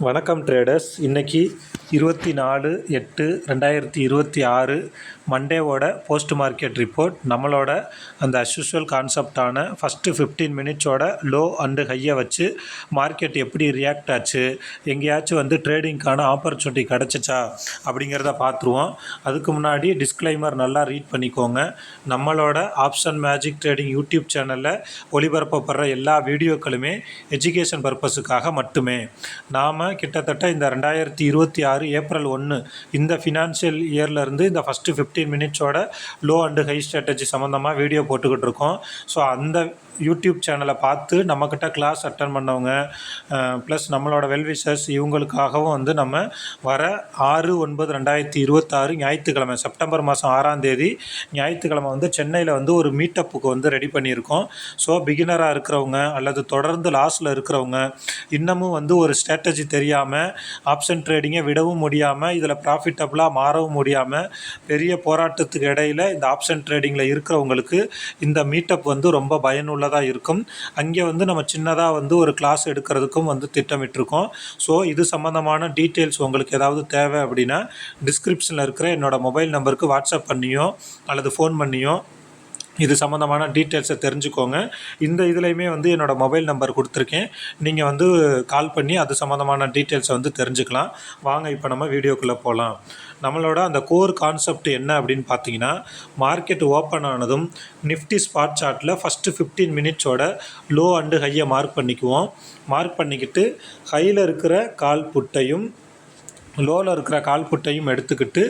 வணக்கம் ட்ரேடர்ஸ். இன்றைக்கி 24/8/2026 மண்டேவோட post market report. நம்மளோட அந்த அஸ்யூஷுவல் கான்செப்டான ஃபஸ்ட்டு 15 மினிட்ஸோட லோ அண்டு ஹையை வச்சு மார்க்கெட் எப்படி ரியாக்ட் ஆச்சு, எங்கேயாச்சும் ட்ரேடிங்க்கான ஆப்பர்ச்சுனிட்டி கிடச்சிச்சா அப்படிங்கிறத பார்த்துருவோம். அதுக்கு முன்னாடி டிஸ்க்ளைமர் நல்லா ரீட் பண்ணிக்கோங்க. நம்மளோட ஆப்ஷன் மேஜிக் ட்ரேடிங் யூடியூப் சேனலில் ஒளிபரப்பப்படுற எல்லா வீடியோக்களுமே எஜுகேஷன் பர்பஸுக்காக மட்டுமே. நாம் கிட்டத்தட்ட இந்த 2026 ஏப்ரல் 1 இந்த ஃபினான்ஷியல் இயர்லேருந்து இந்த ஃபஸ்ட்டு 15 மினிட்ஸோட லோ அண்டு ஹை ஸ்ட்ராட்டஜி சம்மந்தமாக வீடியோ போட்டுக்கிட்டு இருக்கோம். ஸோ அந்த யூடியூப் சேனலை பார்த்து நம்மக்கிட்ட கிளாஸ் அட்டன் பண்ணவங்க ப்ளஸ் நம்மளோட வெல்விஷர்ஸ் இவங்களுக்காகவும் நம்ம வர 6/9/2026 ஞாயிற்றுக்கிழமை செப்டம்பர் மாதம் 6ஆம் தேதி ஞாயிற்றுக்கிழமை சென்னையில் ஒரு மீட்டப்புக்கு ரெடி பண்ணியிருக்கோம். ஸோ பிகினராக இருக்கிறவங்க அல்லது தொடர்ந்து லாஸில் இருக்கிறவங்க இன்னமும் ஒரு ஸ்ட்ராட்டஜி தெரியாமல் ஆப்ஷன் ட்ரேடிங்கை விடவும் முடியாமல் இதில் ப்ராஃபிட்டபுளாக மாறவும் முடியாமல் பெரிய போராட்டத்துக்கு இடையில் இந்த ஆப்ஷன் ட்ரேடிங்கில் இருக்கிறவங்களுக்கு இந்த மீட்டப் ரொம்ப பயனுள்ளதாக இருக்கும். அங்கே நம்ம சின்னதாக ஒரு கிளாஸ் எடுக்கிறதுக்கும் திட்டமிட்டிருக்கோம். ஸோ இது சம்மந்தமான டீட்டெயில்ஸ் உங்களுக்கு ஏதாவது தேவை அப்படின்னா டிஸ்கிரிப்ஷனில் இருக்கிற என்னோடய மொபைல் நம்பருக்கு வாட்ஸ்அப் பண்ணியோ அல்லது ஃபோன் பண்ணியோ இது சம்மந்தமான டீட்டெயில்ஸை தெரிஞ்சுக்கோங்க. இந்த இதுலேயுமே என்னோடய மொபைல் நம்பர் கொடுத்துருக்கேன். நீங்கள் கால் பண்ணி அது சம்மந்தமான டீட்டெயில்ஸை தெரிஞ்சுக்கலாம். வாங்க இப்போ நம்ம வீடியோக்குள்ளே போகலாம். நம்மளோட அந்த கோர் கான்செப்ட் என்ன அப்படின்னு பார்த்தீங்கன்னா, மார்க்கெட் ஓப்பன் ஆனதும் நிஃப்டி ஸ்பாட் சார்ட்டில் ஃபஸ்ட்டு 15 மினிட்ஸோட லோ அண்டு ஹையை மார்க் பண்ணிக்குவோம். மார்க் பண்ணிக்கிட்டு ஹையில் இருக்கிற கால் புட்டையும் லோவில் இருக்கிற கால் புட்டையும் எடுத்துக்கிட்டு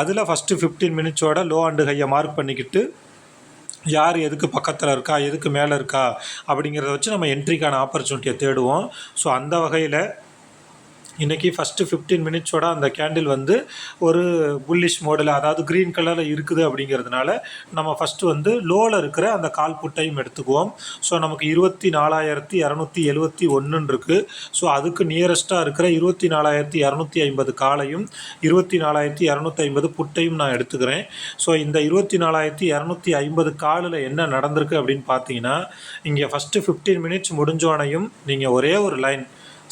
அதில் ஃபஸ்ட்டு 15 மினிட்ஸோட லோ அண்டு ஹையை மார்க் பண்ணிக்கிட்டு யார் எதுக்கு பக்கத்தில் இருக்கா எதுக்கு மேலே இருக்கா அப்படிங்கிறத வச்சு நம்ம என்ட்ரிக்கான ஆப்பர்ச்சுனிட்டியை தேடுவோம். ஸோ அந்த வகையில் இன்றைக்கி ஃபஸ்ட்டு 15 மினிட்ஸோட அந்த கேண்டில் ஒரு புல்லிஷ் மோடில், அதாவது க்ரீன் கலரில் இருக்குது அப்படிங்கிறதுனால நம்ம ஃபஸ்ட்டு லோவில் இருக்கிற அந்த கால் புட்டையும் எடுத்துக்குவோம். ஸோ நமக்கு 24,271 இருக்குது. ஸோ அதுக்கு நியரஸ்ட்டாக இருக்கிற 24,250 காலையும் 24,250 புட்டையும் நான் எடுத்துக்கிறேன். ஸோ இந்த 24,250 காலில் என்ன நடந்திருக்கு அப்படின்னு பார்த்தீங்கன்னா, இங்கே ஃபஸ்ட்டு 15 மினிட்ஸ் முடிஞ்சோனையும் நீங்கள் ஒரே ஒரு லைன்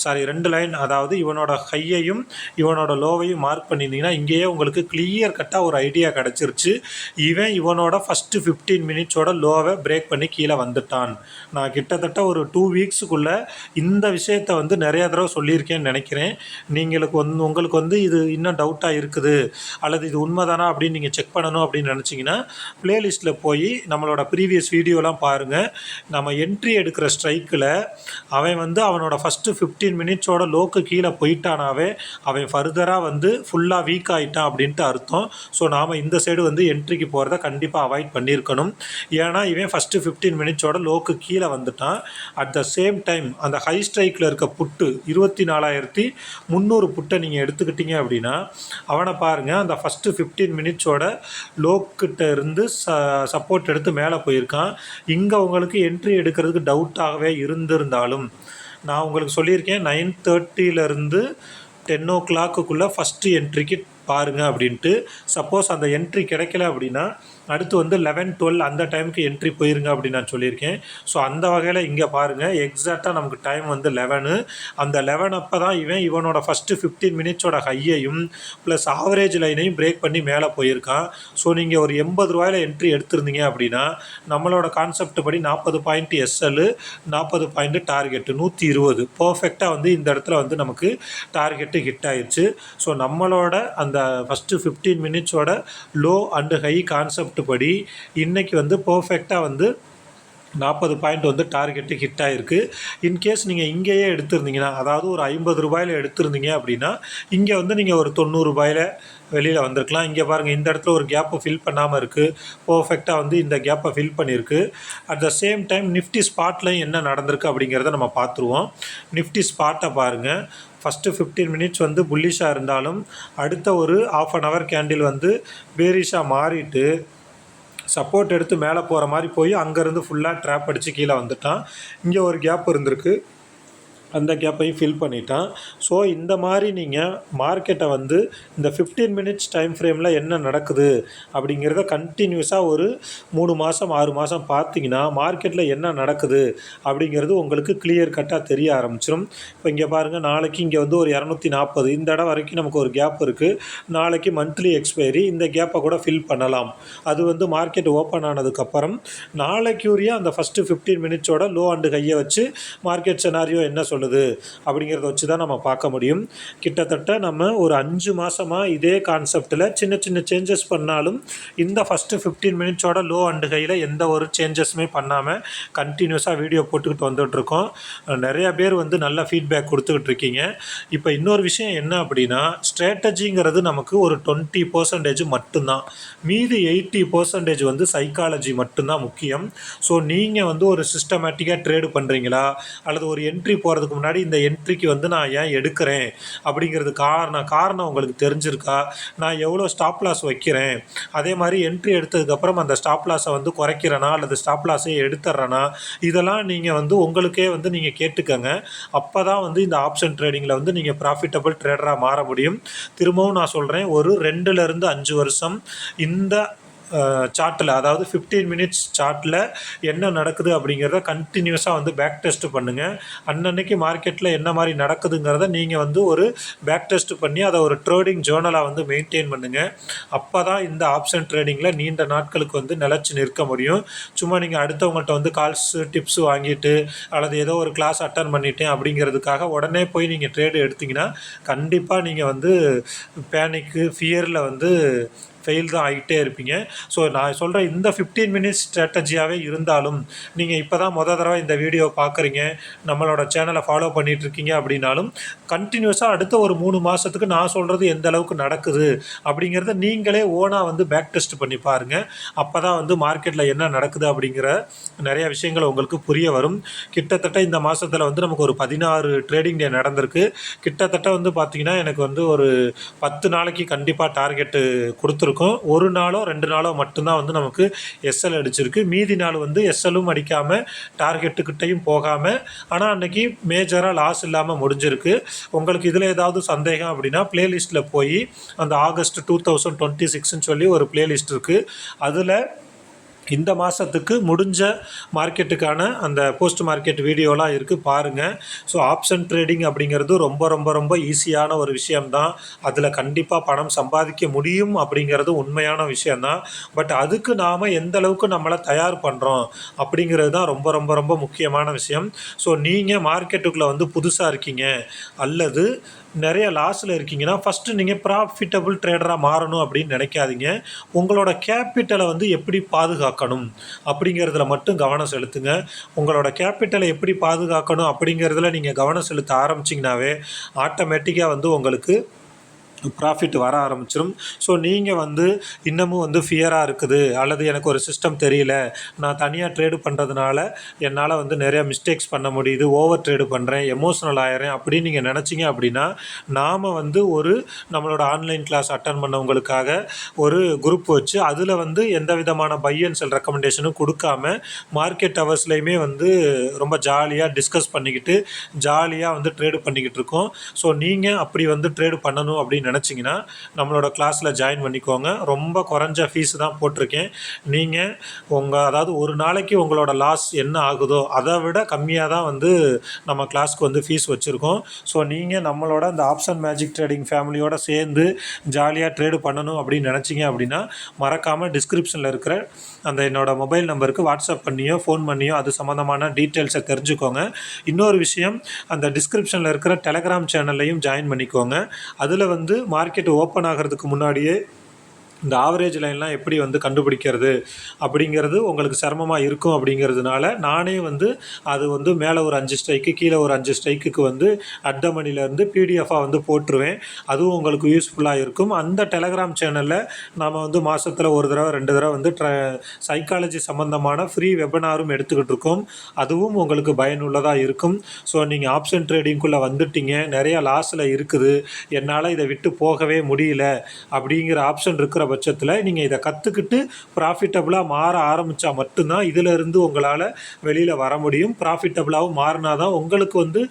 2 லைன், அதாவது இவனோட ஹையையும் இவனோட லோவையும் மார்க் பண்ணியிருந்தீங்கன்னா இங்கேயே உங்களுக்கு கிளியர் கட்டாக ஒரு ஐடியா கிடச்சிருச்சு. இவனோட ஃபஸ்ட்டு 15 மினிட்ஸோட லோவை பிரேக் பண்ணி கீழே வந்துட்டான். நான் கிட்டத்தட்ட ஒரு 2 வீக்ஸுக்குள்ளே இந்த விஷயத்தை நிறையா தடவை சொல்லியிருக்கேன்னு நினைக்கிறேன். உங்களுக்கு இது இன்னும் டவுட்டாக இருக்குது அல்லது இது உண்மைதானா அப்படின்னு நீங்கள் செக் பண்ணணும் அப்படின்னு நினச்சிங்கன்னா ப்ளேலிஸ்ட்டில் போய் நம்மளோட ப்ரீவியஸ் வீடியோலாம் பாருங்கள். நம்ம என்ட்ரி எடுக்கிற ஸ்ட்ரைக்கில் அவன் அவனோட ஃபஸ்ட்டு 15 மினிட்ஸோட லோக்கு கீழே போயிட்டானாவே அவன் ஃபர்தராக ஃபுல்லாக வீக் ஆகிட்டான் அப்படின்ட்டு அர்த்தம். ஸோ நாம் இந்த சைடு என்ட்ரிக்கு போகிறத கண்டிப்பாக அவாய்ட் பண்ணியிருக்கணும். ஏன்னா இவன் ஃபஸ்ட்டு 15 மினிட்ஸோட லோக்கு கீழே வந்துட்டான். அட் த சேம் டைம் அந்த ஹை ஸ்ட்ரைக்கில் இருக்க புட்டு 24,300 புட்டை நீங்கள் எடுத்துக்கிட்டீங்க அப்படின்னா அவனை பாருங்கள், அந்த ஃபஸ்ட்டு 15 மினிட்ஸோட லோக்கிட்ட இருந்து சப்போர்ட் எடுத்து மேலே போயிருக்கான். இங்கே உங்களுக்கு என்ட்ரி எடுக்கிறதுக்கு டவுட்டாகவே இருந்திருந்தாலும் நான் உங்களுக்கு சொல்லியிருக்கேன் 9:30 10 o'clock ஃபஸ்ட்டு என்ட்ரிக்கு பாருங்கள் அப்படின்ட்டு. சப்போஸ் அந்த என்ட்ரி கிடைக்கல அப்படின்னா அடுத்து 11-12 அந்த டைமுக்கு என்ட்ரி போயிருங்க அப்படின்னு நான் சொல்லியிருக்கேன். ஸோ அந்த வகையில் இங்கே பாருங்கள், எக்ஸாக்டாக நமக்கு டைம் 11. அந்த 11 அப்போ தான் இவனோட ஃபஸ்ட்டு 15 மினிட்ஸோட ஹையையும் ப்ளஸ் ஆவரேஜ் லைனையும் பிரேக் பண்ணி மேலே போயிருக்கான். ஸோ நீங்கள் ஒரு 80 ரூபாயில் என்ட்ரி எடுத்திருந்தீங்க அப்படின்னா நம்மளோட கான்செப்ட் படி 40 பாயிண்ட் எஸ்எல், 40 பாயிண்ட் டார்கெட்டு 120 பர்ஃபெக்டாக இந்த இடத்துல நமக்கு டார்கெட்டு ஹிட் ஆயிடுச்சு. ஸோ நம்மளோட அந்த ஃபஸ்ட்டு 15 மினிட்ஸோட லோ அண்டு ஹை கான்செப்ட் படி இன்றைக்கி பர்ஃபெக்டாக 40 பாயிண்ட் டார்கெட்டு ஹிட் ஆகிருக்கு. இன்கேஸ் நீங்கள் இங்கேயே எடுத்திருந்தீங்கன்னா, அதாவது ஒரு 50 ரூபாயில் எடுத்திருந்தீங்க அப்படின்னா இங்கே நீங்கள் ஒரு 90 ரூபாயில் வெளியில் வந்திருக்கலாம். இங்கே பாருங்கள், இந்த இடத்துல ஒரு கேப்பை ஃபில் பண்ணாமல் இருக்குது. பர்ஃபெக்டாக இந்த கேப்பை ஃபில் பண்ணியிருக்கு. At the same time Nifty ஸ்பாட்லையும் என்ன நடந்திருக்கு அப்படிங்கிறத நம்ம பார்த்துருவோம். நிஃப்டி ஸ்பாட்டை பாருங்கள், ஃபஸ்ட்டு 15 மினிட்ஸ் புல்லிஷாக இருந்தாலும் அடுத்த ஒரு ½ அன் ஹவர் கேண்டில் பேரிஷாக மாறிட்டு சப்போர்ட் எடுத்து மேலே போகிற மாதிரி போய் அங்கேருந்து ஃபுல்லாக ட்ராப் அடித்து கீழே வந்துட்டான். இங்கே ஒரு கேப் இருந்திருக்கு. அந்த கேப்பையும் ஃபில் பண்ணிட்டான். ஸோ இந்த மாதிரி நீங்கள் மார்க்கெட்டை வந்து இந்த 15 மினிட்ஸ் டைம் ஃப்ரேமில் என்ன நடக்குது அப்படிங்கிறத கண்டினியூஸாக ஒரு 3 மாதம் 6 மாதம் பார்த்தீங்கன்னா மார்க்கெட்டில் என்ன நடக்குது அப்படிங்கிறது உங்களுக்கு கிளியர் கட்டாக தெரிய ஆரம்பிச்சிடும். இப்போ இங்கே பாருங்கள், நாளைக்கு இங்கே வந்து ஒரு 240 இந்த இடம் வரைக்கும் நமக்கு ஒரு கேப் இருக்குது. நாளைக்கு மந்த்லி எக்ஸ்பைரி, இந்த கேப்பை கூட ஃபில் பண்ணலாம். அது வந்து மார்க்கெட் ஓப்பன் ஆனதுக்கப்புறம் நாளைக்குரிய அந்த ஃபஸ்ட்டு 15 மினிட்ஸோட லோ அண்டு கையை வச்சு மார்க்கெட் செனாரியோ என்ன சொல்லுது அப்படிங்கிறத வச்சு தான் நம்ம பார்க்க முடியும். கிட்டத்தட்ட நம்ம ஒரு 5 மாதமாக இதே கான்செப்டில் சின்ன சின்ன சேஞ்சஸ் பண்ணாலும் இந்த ஃபஸ்ட்டு 15 மினிட்ஸோட லோ அண்டு கையில் எந்த ஒரு சேஞ்சஸுமே பண்ணாமல் கண்டினியூஸாக வீடியோ போட்டுக்கிட்டு வந்துகிட்ருக்கோம். நிறையா பேர் வந்து நல்ல ஃபீட்பேக் கொடுத்துக்கிட்டு இருக்கீங்க. இப்போ இன்னொரு விஷயம் என்ன அப்படின்னா, ஸ்ட்ராட்டஜிங்கிறது நமக்கு ஒரு 20% மட்டும்தான். மீதி 80% வந்து சைக்காலஜி மட்டும்தான் முக்கியம். ஸோ நீங்கள் வந்து ஒரு சிஸ்டமேட்டிக்காக ட்ரேடு பண்ணுறீங்களா, அல்லது ஒரு என்ட்ரி போகிறதுக்கு முன்னாடி இந்த என்ட்ரிக்கு வந்து நான் ஏன் எடுக்கிறேன் அப்படிங்கிறது காரணம் உங்களுக்கு தெரிஞ்சிருக்கா, நான் எவ்வளோ ஸ்டாப் லாஸ் வைக்கிறேன், அதே மாதிரி என்ட்ரி எடுத்ததுக்கப்புறம் அந்த ஸ்டாப் லாஸை வந்து குறைக்கிறேனா அல்லது ஸ்டாப் லாஸை எடுத்துட்றேனா, இதெல்லாம் நீங்கள் வந்து உங்களுக்கே வந்து நீங்கள் கேட்டுக்கங்க. அப்போ தான் வந்து இந்த ஆப்ஷன் ட்ரேடிங்கில் வந்து நீங்கள் ப்ராஃபிட்டபிள் ட்ரேடராக மாற முடியும். திரும்பவும் நான் சொல்கிறேன், ஒரு 2லேருந்து 5 வருஷம் இந்த சார்ட்டில், அதாவது 15 மினிட்ஸ் சார்ட்டில் என்ன நடக்குது அப்படிங்கிறத கண்டினியூஸாக வந்து பேக் டெஸ்ட் பண்ணுங்கள். அன்னன்னைக்கு மார்க்கெட்டில் என்ன மாதிரி நடக்குதுங்கிறத நீங்கள் வந்து ஒரு பேக் டெஸ்ட் பண்ணி அதை ஒரு ட்ரேடிங் ஜேர்னலாக வந்து மெயின்டைன் பண்ணுங்கள். அப்போ தான் இந்த ஆப்ஷன் ட்ரேடிங்கில் நீண்ட நாட்களுக்கு வந்து நிலச்சி நிற்க முடியும். சும்மா நீங்கள் அடுத்தவங்கள்ட்ட வந்து கால்ஸு டிப்ஸு வாங்கிட்டு அல்லது ஏதோ ஒரு கிளாஸ் அட்டன் பண்ணிட்டேன் அப்படிங்கிறதுக்காக உடனே போய் நீங்கள் ட்ரேடு எடுத்திங்கன்னா கண்டிப்பாக நீங்கள் வந்து பேனிக்கு ஃபியரில் வந்து ஃபெயில் தான் ஆகிட்டே இருப்பீங்க. ஸோ நான் சொல்கிற இந்த 15 மினிட்ஸ் ஸ்ட்ராட்டஜியாகவே இருந்தாலும் நீங்கள் இப்போ தான் தடவை இந்த வீடியோ பார்க்குறீங்க, நம்மளோட சேனலை ஃபாலோ பண்ணிகிட்ருக்கீங்க அப்படின்னாலும் கண்டினியூஸாக அடுத்த ஒரு 3 மாதத்துக்கு நான் சொல்கிறது எந்த அளவுக்கு நடக்குது அப்படிங்கிறத நீங்களே ஓனாக வந்து பேக் டெஸ்ட் பண்ணி பாருங்கள். அப்போ தான் வந்து மார்க்கெட்டில் என்ன நடக்குது அப்படிங்கிற நிறைய விஷயங்கள் உங்களுக்கு புரிய வரும். கிட்டத்தட்ட இந்த மாதத்தில் வந்து நமக்கு ஒரு 16 ட்ரேடிங் டே நடந்திருக்கு. கிட்டத்தட்ட வந்து பார்த்திங்கன்னா எனக்கு வந்து ஒரு 10 நாளைக்கு கண்டிப்பாக டார்கெட்டு கொடுத்துருக்கோம். ஒரு நாளோ 2 நாளோ மட்டும்தான் வந்து நமக்கு எஸ்எல் அடிச்சிருக்கு. மீதி நாள் வந்து எஸ்எல்லும் அடிக்காமல் டார்கெட்டுக்கிட்டையும் போகாமல், ஆனால் அன்றைக்கி மேஜராக லாஸ் இல்லாமல் முடிஞ்சிருக்கு. உங்களுக்கு இதில் ஏதாவது சந்தேகம் அப்படின்னா பிளேலிஸ்ட்டில் போய் அந்த ஆகஸ்ட் 2026ன்னு சொல்லி ஒரு பிளேலிஸ்ட் இருக்குது. அதில் இந்த மாதத்துக்கு முடிஞ்ச மார்க்கெட்டுக்கான அந்த போஸ்ட் மார்க்கெட் வீடியோலாம் இருக்குது, பாருங்கள். ஸோ ஆப்ஷன் ட்ரேடிங் அப்படிங்கிறது ரொம்ப ரொம்ப ரொம்ப ஈஸியான ஒரு விஷயம்தான். அதில் கண்டிப்பாக பணம் சம்பாதிக்க முடியும் அப்படிங்கிறது உண்மையான விஷயந்தான். பட் அதுக்கு நாம் எந்த அளவுக்கு நம்மளை தயார் பண்ணுறோம் அப்படிங்கிறது தான் ரொம்ப ரொம்ப ரொம்ப முக்கியமான விஷயம். ஸோ நீங்கள் மார்க்கெட்டுக்குள்ளே வந்து புதுசாக இருக்கீங்க அல்லது நிறைய லாஸில் இருக்கீங்கன்னா ஃபஸ்ட்டு நீங்கள் ப்ராஃபிட்டபிள் ட்ரேடராக மாறணும் அப்படின்னு நினைக்காதீங்க. உங்களோட கேபிட்டலை வந்து எப்படி பாதுகாக்கணும் அப்படிங்கிறதுல மட்டும் கவனம் செலுத்துங்க. உங்களோட கேபிட்டலை எப்படி பாதுகாக்கணும் அப்படிங்கிறதுல நீங்கள் கவனம் செலுத்த ஆரம்பிச்சிங்கனாவே ஆட்டோமேட்டிக்காக வந்து உங்களுக்கு ப்ராஃபிட் வர ஆரம்பிச்சிடும். ஸோ நீங்கள் வந்து இன்னமும் வந்து ஃபியராக இருக்குது அல்லது எனக்கு ஒரு சிஸ்டம் தெரியல, நான் தனியாக ட்ரேடு பண்ணுறதுனால என்னால் வந்து நிறையா மிஸ்டேக்ஸ் பண்ண முடியுது, ஓவர் ட்ரேடு பண்ணுறேன், எமோஷ்னல் ஆகிறேன் அப்படின்னு நீங்கள் நினச்சிங்க அப்படின்னா நாம் வந்து ஒரு நம்மளோட ஆன்லைன் கிளாஸ் அட்டன் பண்ணவங்களுக்காக ஒரு குரூப் வச்சு அதில் வந்து எந்த விதமான பை அண்ட் செல் ரெக்கமெண்டேஷனும் கொடுக்காம மார்க்கெட் ஹவர்ஸ்லையுமே வந்து ரொம்ப ஜாலியாக டிஸ்கஸ் பண்ணிக்கிட்டு ஜாலியாக வந்து ட்ரேடு பண்ணிக்கிட்டு இருக்கோம். ஸோ நீங்கள் அப்படி வந்து ட்ரேடு பண்ணணும் அப்படின்னு நினச்சிங்கன்னா நம்மளோட கிளாஸில் ஜாயின் பண்ணிக்கோங்க. ரொம்ப குறைஞ்ச ஃபீஸ் தான் போட்டிருக்கேன். நீங்கள் அதாவது ஒரு நாளைக்கு உங்களோட லாஸ் என்ன ஆகுதோ அதை விட கம்மியாக தான் வந்து நம்ம கிளாஸ்க்கு வந்து ஃபீஸ் வச்சுருக்கோம். ஸோ நீங்கள் நம்மளோட அந்த ஆப்ஷன் மேஜிக் ட்ரேடிங் ஃபேமிலியோடு சேர்ந்து ஜாலியாக ட்ரேடு பண்ணணும் அப்படின்னு நினச்சிங்க அப்படின்னா மறக்காமல் டிஸ்கிரிப்ஷனில் இருக்கிற அந்த என்னோடய மொபைல் நம்பருக்கு வாட்ஸ்அப் பண்ணியோ ஃபோன் பண்ணியோ அது சம்மந்தமான டீட்டெயில்ஸை தெரிஞ்சுக்கோங்க. இன்னொரு விஷயம், அந்த டிஸ்கிரிப்ஷனில் இருக்கிற டெலகிராம் சேனல்லையும் ஜாயின் பண்ணிக்கோங்க. அதில் வந்து மார்க்கெட் ஓப்பன் ஆகிறதுக்கு முன்னாடியே இந்த ஆவரேஜ் லைன்லாம் எப்படி வந்து கண்டுபிடிக்கிறது அப்படிங்கிறது உங்களுக்கு சிரமமாக இருக்கும். அப்படிங்கிறதுனால நானே வந்து அது வந்து மேலே ஒரு 5 ஸ்ட்ரைக்கு கீழே ஒரு 5 ஸ்ட்ரைக்குக்கு வந்து அட் மணிலேருந்து பிடிஎஃபாக வந்து போட்டுருவேன். அதுவும் உங்களுக்கு யூஸ்ஃபுல்லாக இருக்கும். அந்த டெலகிராம் சேனலில் நாம் வந்து மாதத்தில் ஒரு தடவை 2 தடவை வந்து சைக்காலஜி சம்மந்தமான ஃப்ரீ வெபினாரும் எடுத்துக்கிட்டு இருக்கோம். அதுவும் உங்களுக்கு பயனுள்ளதாக இருக்கும். ஸோ நீங்கள் ஆப்ஷன் ட்ரேடிங்குள்ளே வந்துட்டீங்க, நிறையா லாஸில் இருக்குது, என்னால் இதை விட்டு போகவே முடியல அப்படிங்கிற ஆப்ஷன் இருக்கிற பட்சத்தில் நீங்கள் இதை கற்றுக்கிட்டு ப்ராஃபிட்டபுளாக மாற ஆரம்பித்தா மட்டும்தான் இதிலிருந்து உங்களால் வெளியில் வர முடியும். ப்ராஃபிட்டபுளாகவும் மாறினா தான் உங்களுக்கு வந்து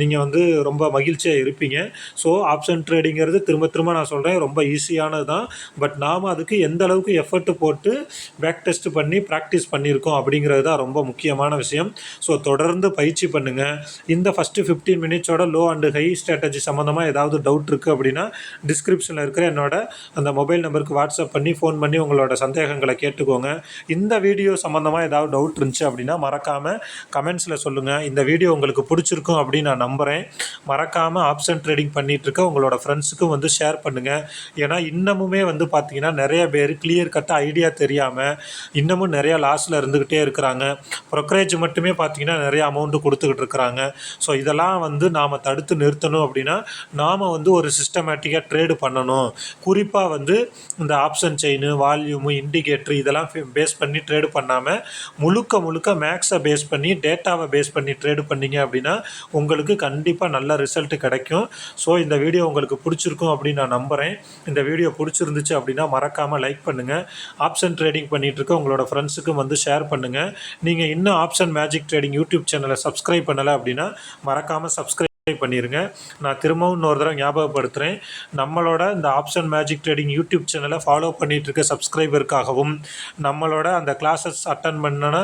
நீங்கள் வந்து ரொம்ப மகிழ்ச்சியாக இருப்பீங்க. ஸோ ஆப்ஷன் ட்ரேடிங்கிறது திரும்ப திரும்ப நான் சொல்கிறேன், ரொம்ப ஈஸியானது தான். பட் நாம் அதுக்கு எந்த அளவுக்கு எஃபர்ட் போட்டு பேக் டெஸ்ட் பண்ணி ப்ராக்டிஸ் பண்ணியிருக்கோம் அப்படிங்கிறது தான் ரொம்ப முக்கியமான விஷயம். ஸோ தொடர்ந்து பயிற்சி பண்ணுங்கள். இந்த ஃபஸ்ட்டு 15 மினிட்ஸோட லோ அண்டு ஹை ஸ்ட்ராட்டஜி சம்மந்தமாக ஏதாவது டவுட் இருக்குது அப்படின்னா டிஸ்கிரிப்ஷனில் இருக்கிற என்னோட அந்த மொபைல் நம்பருக்கு வாட்ஸ்அப் பண்ணி ஃபோன் பண்ணி உங்களோட சந்தேகங்களை கேட்டுக்கோங்க. இந்த வீடியோ சம்மந்தமாக ஏதாவது டவுட் இருந்துச்சு அப்படின்னா மறக்காமல் கமெண்ட்ஸில் சொல்லுங்கள். இந்த வீடியோ உங்களுக்கு பிடிச்சிருக்கும் அப்படின்னு நான் நம்புகிறேன். மறக்காமல் ஆப்ஷன் ட்ரேடிங் பண்ணிகிட்ருக்க உங்களோட ஃப்ரெண்ட்ஸுக்கும் வந்து ஷேர் பண்ணுங்கள். ஏன்னா இன்னமுமே வந்து பார்த்திங்கன்னா நிறைய பேர் கிளியர் கட்டாக ஐடியா தெரியாமல் இன்னமும் நிறையா லாஸில் இருந்துக்கிட்டே இருக்கிறாங்க. ப்ரொக்கரேஜ் மட்டுமே பார்த்திங்கன்னா நிறைய அமௌண்ட்டு கொடுத்துக்கிட்டு இருக்கிறாங்க. ஸோ இதெல்லாம் வந்து நாம் தடுத்து நிறுத்தணும் அப்படின்னா நாம் வந்து ஒரு சிஸ்டமேட்டிக்காக ட்ரேடு பண்ணணும். குறிப்பாக வந்து இந்த ஆப்ஷன் செயின், வால்யூமு, இண்டிகேட்ரு இதெல்லாம் பேஸ் பண்ணி ட்ரேடு பண்ணாமல் முழுக்க மேக்ஸை பேஸ் பண்ணி டேட்டாவை பேஸ் பண்ணி ட்ரேடு பண்ணிங்க அப்படின்னா உங்களுக்கு கண்டிப்பாக நல்ல ரிசல்ட் கிடைக்கும். ஸோ இந்த வீடியோ உங்களுக்கு பிடிச்சிருக்கும் அப்படின்னு நான் நம்புகிறேன். இந்த வீடியோ பிடிச்சிருந்துச்சு அப்படின்னா மறக்காமல் லைக் பண்ணுங்கள். ஆப்ஷன் ட்ரேடிங் பண்ணிகிட்ருக்க உங்களோட ஃப்ரெண்ட்ஸுக்கும் வந்து ஷேர் பண்ணுங்கள். நீங்கள் இன்னும் ஆப்ஷன் மேஜிக் ட்ரேடிங் யூடியூப் சேனலை சப்ஸ்கிரைப் பண்ணலை அப்படின்னா மறக்காமல் சப்ஸ்கிரைப் பண்ணிடுங்க. நான் திரும்பவும் இன்னொரு தடவை ஞாபகப்படுத்துகிறேன், நம்மளோட இந்த ஆப்ஷன் மேஜிக் ட்ரேடிங் யூடியூப் சேனலை ஃபாலோ பண்ணிகிட்டு இருக்க சப்ஸ்கிரைபருக்காகவும் நம்மளோட அந்த கிளாஸஸ் அட்டன் பண்ணின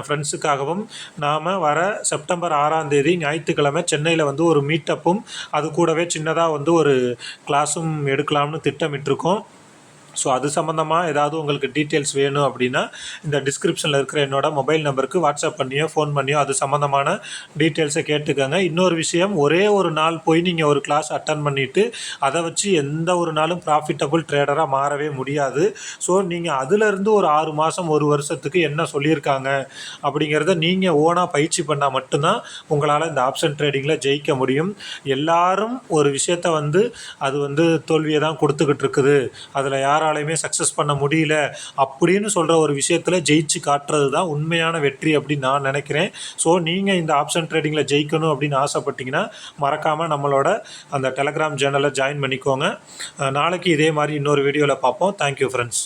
ஃப்ரெண்ட்ஸுக்காகவும் நாம் வர செப்டம்பர் 6ஆம் தேதி ஞாயிற்றுக்கிழமை சென்னையில் வந்து ஒரு மீட்டப்பும் அது கூடவே சின்னதாக வந்து ஒரு கிளாஸும் எடுக்கலாம்னு திட்டமிட்டிருக்கோம். ஸோ அது சம்மந்தமாக ஏதாவது உங்களுக்கு டீட்டெயில்ஸ் வேணும் அப்படின்னா இந்த டிஸ்கிரிப்ஷனில் இருக்கிற என்னோட மொபைல் நம்பருக்கு வாட்ஸ்அப் பண்ணியோ ஃபோன் பண்ணியோ அது சம்மந்தமான டீட்டெயில்ஸை கேட்டுக்கோங்க. இன்னொரு விஷயம், ஒரே ஒரு நாள் போய் நீங்கள் ஒரு கிளாஸ் அட்டன் பண்ணிவிட்டு அதை வச்சு எந்த ஒரு நாளும் ப்ராஃபிட்டபுள் ட்ரேடராக மாறவே முடியாது. ஸோ நீங்கள் அதிலிருந்து ஒரு 6 மாதம் 1 வருஷத்துக்கு என்ன சொல்லியிருக்காங்க அப்படிங்கிறத நீங்கள் ஓனாக பயிற்சி பண்ணால் மட்டும்தான் உங்களால் இந்த ஆப்ஷன் ட்ரேடிங்கில் ஜெயிக்க முடியும். எல்லாரும் ஒரு விஷயத்தை வந்து அது வந்து தோல்வியை தான் கொடுத்துக்கிட்டு இருக்குது, அதில் யாராலையுமே சக்ஸஸ் பண்ண முடியல அப்படின்னு சொல்கிற ஒரு விஷயத்தில் ஜெயிச்சு காட்டுறது தான் உண்மையான வெற்றி அப்படின்னு நான் நினைக்கிறேன். ஸோ நீங்கள் இந்த ஆப்ஷன் ட்ரேடிங்கில் ஜெயிக்கணும் அப்படின்னு ஆசைப்பட்டீங்கன்னா மறக்காமல் நம்மளோட அந்த டெலகிராம் சேனலை ஜாயின் பண்ணிக்கோங்க. நாளைக்கு இதே மாதிரி இன்னொரு வீடியோவில் பார்ப்போம். Thank you friends.